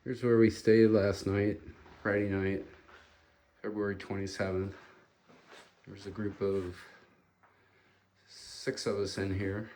Here's where we stayed last night, Friday night, February 27th. There's a group of 6 of us in here.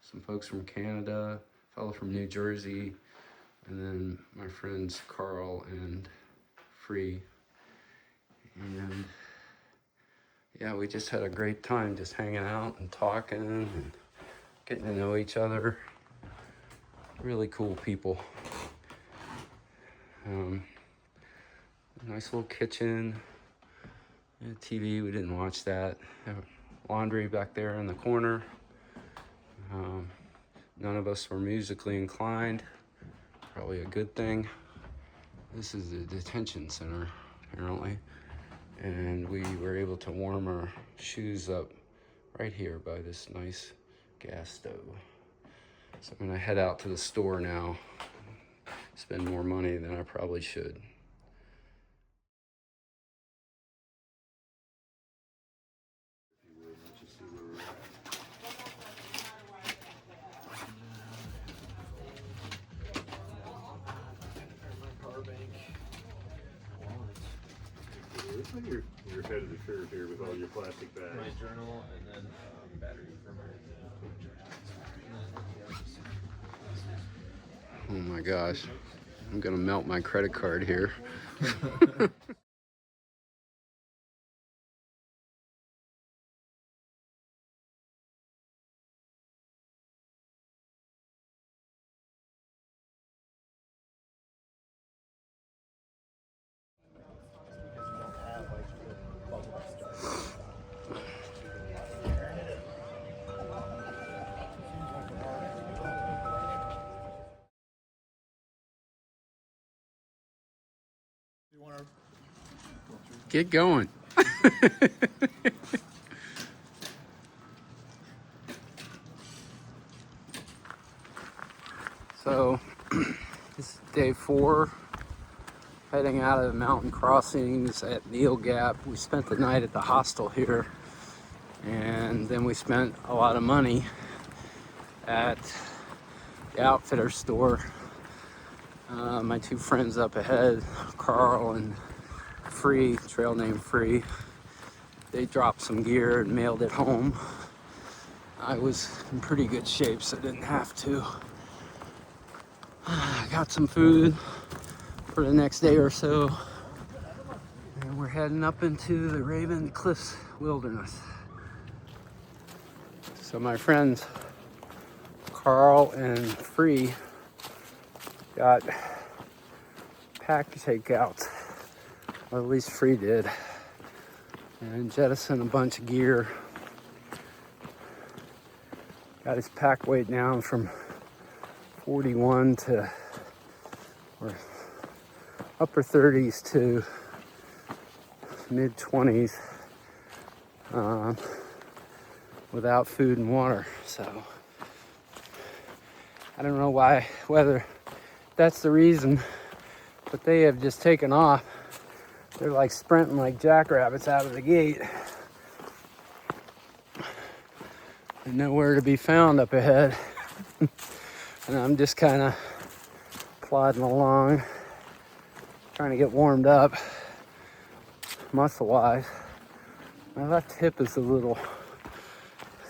Some folks from Canada, a fellow from New Jersey, and then my friends Carl and Free. And yeah, we just had a great time just hanging out and talking and getting to know each other. Really cool people. Nice little kitchen. TV, we didn't watch that. Laundry back there in the corner. None of us were musically inclined. Probably a good thing. This is the detention center, apparently. And we were able to warm our shoes up right here by this nice gas stove. So I'm gonna head out to the store now. Spend more money than I probably should. Looks like you're ahead of the curve here with all your plastic bags. My journal and then battery for my Oh my gosh, I'm gonna melt my credit card here. Get going. So, this is day 4, heading out of the mountain crossings at Neel Gap. We spent the night at the hostel here, and then we spent a lot of money at the outfitter store. My 2 friends up ahead, Carl and Free, trail name Free, they dropped some gear and mailed it home. I was in pretty good shape, so I didn't have to. I got some food for the next day or so, and we're heading up into the Raven Cliffs Wilderness. So my friends Carl and Free got pack shakeouts, or at least Free did, and jettisoned a bunch of gear. Got his pack weight down from 41 to, or upper 30s to mid 20s without food and water. So I don't know whether that's the reason, but they have just taken off. They're like sprinting like jackrabbits out of the gate. And nowhere to be found up ahead. And I'm just kind of plodding along, trying to get warmed up, muscle-wise. My left hip is a little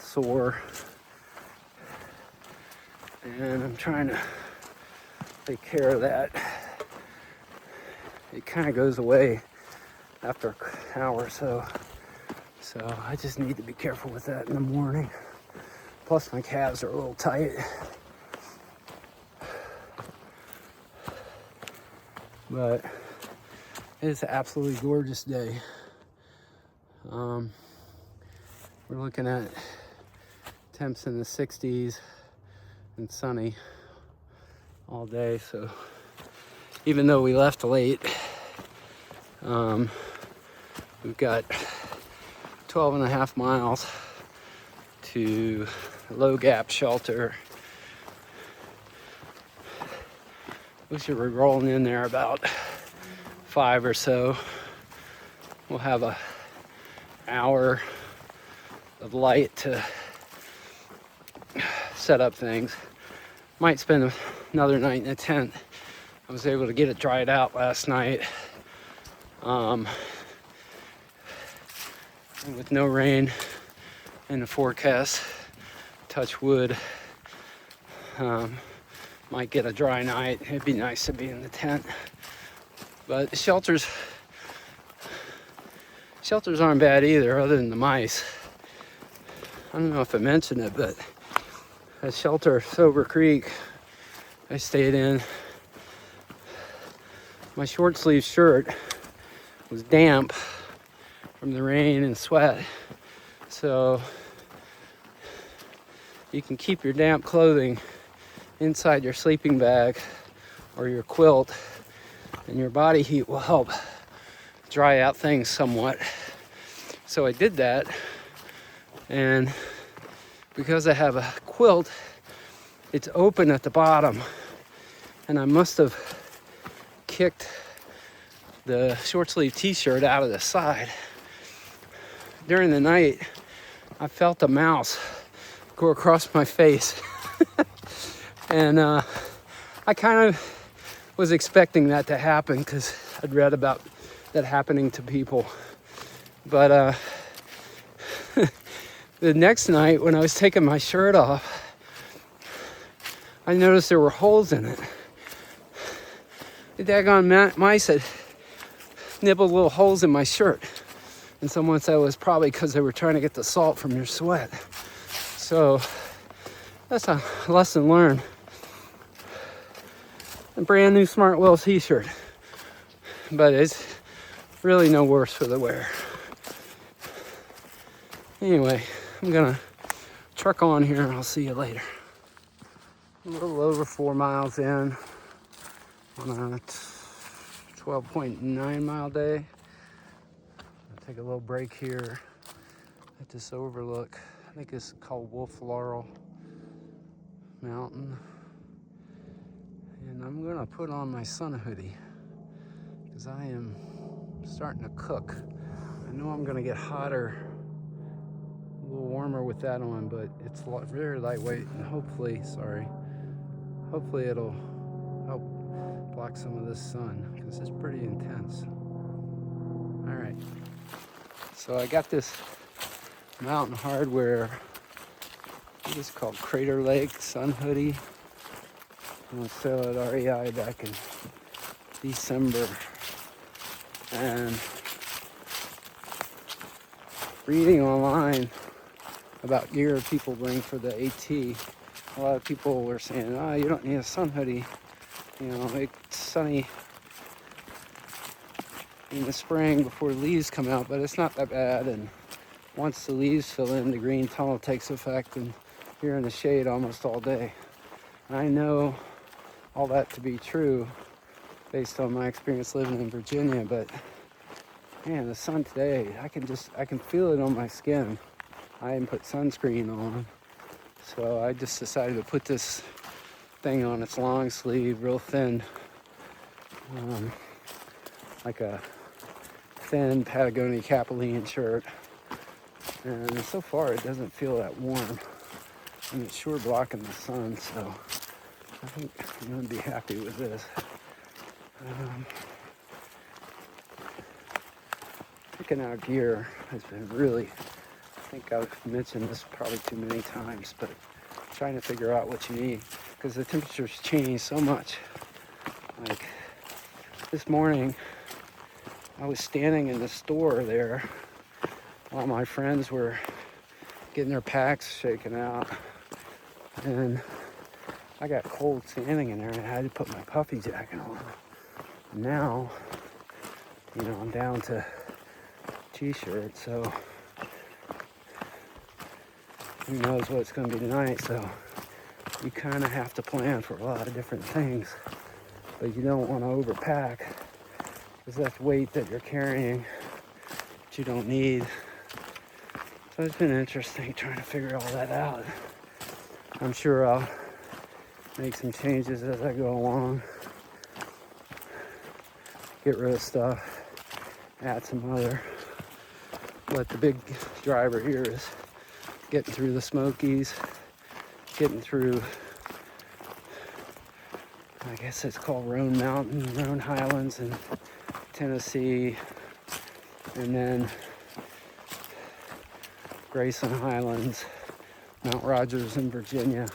sore, and I'm trying to take care of that. It kind of goes away after an hour or so. So I just need to be careful with that in the morning. Plus my calves are a little tight. But it's an absolutely gorgeous day. We're looking at temps in the 60s and sunny all day. So even though we left late, we've got 12 and a half miles to Low Gap shelter. We should be rolling in there about 5 or so. We'll have an hour of light to set up things. Might spend another night in the tent. I was able to get it dried out last night. And with no rain in the forecast, touch wood, might get a dry night. It'd be nice to be in the tent. But shelters aren't bad either, other than the mice. I don't know if I mentioned it, but that shelter, Sober Creek, I stayed in, my short sleeve shirt was damp from the rain and sweat. So you can keep your damp clothing inside your sleeping bag or your quilt, and your body heat will help dry out things somewhat. So I did that, and because I have a quilt, it's open at the bottom, and I must have kicked the short sleeve t-shirt out of the side. During the night, I felt a mouse go across my face. And I kind of was expecting that to happen because I'd read about that happening to people. But the next night when I was taking my shirt off, I noticed there were holes in it. The daggone mice had nibbled little holes in my shirt. And someone said it was probably because they were trying to get the salt from your sweat. So that's a lesson learned. A brand new Smart Well t-shirt. But it's really no worse for the wear. Anyway, I'm gonna truck on here and I'll see you later. A little over 4 miles in on a 12.9 mile day. I'll take a little break here at this overlook. I think it's called Wolf Laurel Mountain. And I'm gonna put on my sun hoodie because I am starting to cook. I know I'm gonna get hotter, a little warmer with that on, but it's very lightweight, and hopefully it'll help block some of this sun because it's pretty intense. All right, so I got this Mountain Hardware, I think it's called Crater Lake Sun Hoodie. I was sale at REI back in December, and reading online about gear people bring for the AT, a lot of people were saying, you don't need a sun hoodie. You know, it's sunny in the spring before the leaves come out, but it's not that bad. And once the leaves fill in, the green tunnel takes effect, and you're in the shade almost all day. And I know all that to be true based on my experience living in Virginia, but man, the sun today, I can feel it on my skin. I didn't put sunscreen on, so I just decided to put this thing on. It's long sleeve, real thin, like a thin Patagonia Capilene shirt, and so far it doesn't feel that warm, and it's sure blocking the sun, so I think I'm going to be happy with this. Picking out gear has been really, I think I've mentioned this probably too many times, but trying to figure out what you need because the temperatures change so much. Like this morning, I was standing in the store there while my friends were getting their packs shaken out, and I got cold standing in there, and I had to put my puffy jacket on. Now, you know, I'm down to t-shirt, so who knows what it's going to be tonight. So you kind of have to plan for a lot of different things, but you don't want to overpack because that's weight that you're carrying that you don't need. So it's been interesting trying to figure all that out. I'm sure I'll make some changes as I go along, get rid of stuff, add some other. But the big driver here is getting through the Smokies, getting through I guess it's called Roan Mountain, Roan Highlands in Tennessee, and then Grayson Highlands, Mount Rogers in Virginia.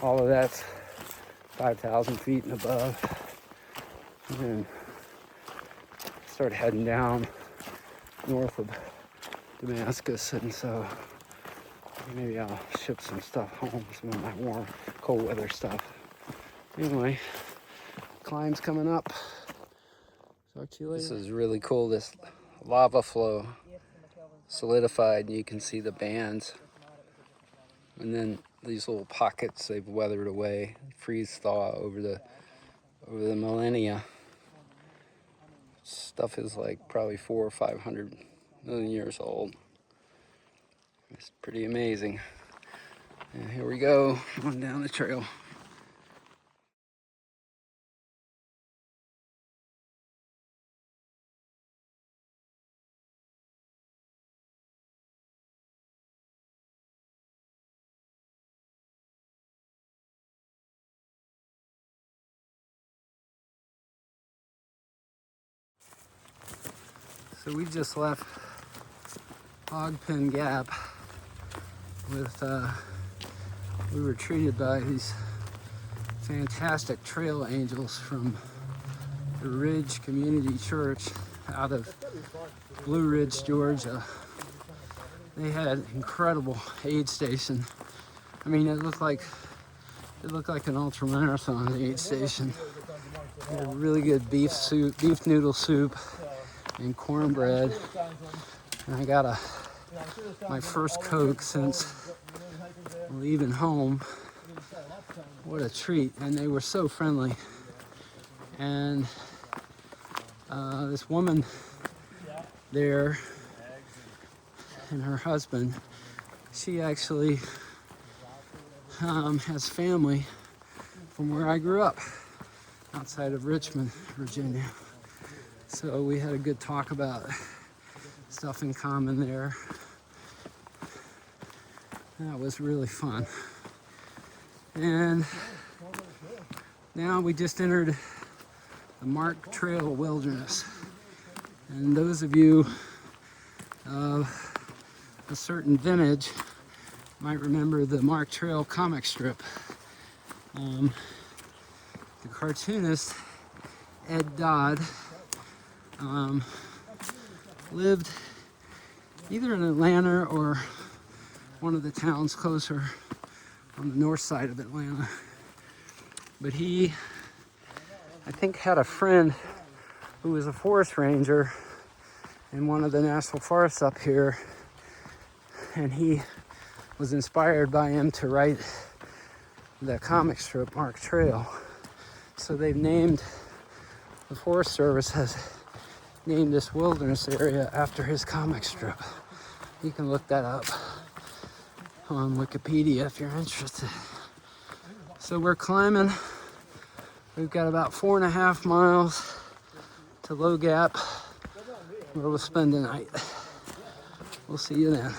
All of that's 5,000 feet and above. And then start heading down north of Damascus, and so maybe I'll ship some stuff home, some of my warm, cold weather stuff. Anyway, climb's coming up. Talk to you later. This is really cool. This lava flow solidified, and you can see the bands. And then these little pockets, they've weathered away, freeze thaw over the millennia. Stuff is like probably 400 or 500 million years old. It's pretty amazing. And here we go on down the trail. So we just left Hogpen Gap with, we were treated by these fantastic trail angels from the Ridge Community Church out of Blue Ridge, Georgia. They had incredible aid station. I mean, it looked like an ultra marathon aid station. They had really good beef noodle soup, and cornbread. And I got my first Coke since leaving home. What a treat. And they were so friendly. And this woman there and her husband, she actually has family from where I grew up, outside of Richmond, Virginia. So we had a good talk about stuff in common there. That was really fun. And now we just entered the Mark Trail Wilderness. And those of you of a certain vintage might remember the Mark Trail comic strip. The cartoonist, Ed Dodd, lived either in Atlanta or one of the towns closer on the north side of Atlanta. But he, I think, had a friend who was a forest ranger in one of the national forests up here, and he was inspired by him to write the comic strip Mark Trail. So they've named, the Forest Service has named this wilderness area after his comic strip. You can look that up on Wikipedia if you're interested. So we're climbing. We've got about 4.5 miles to Low Gap, where we'll spend the night. We'll see you then.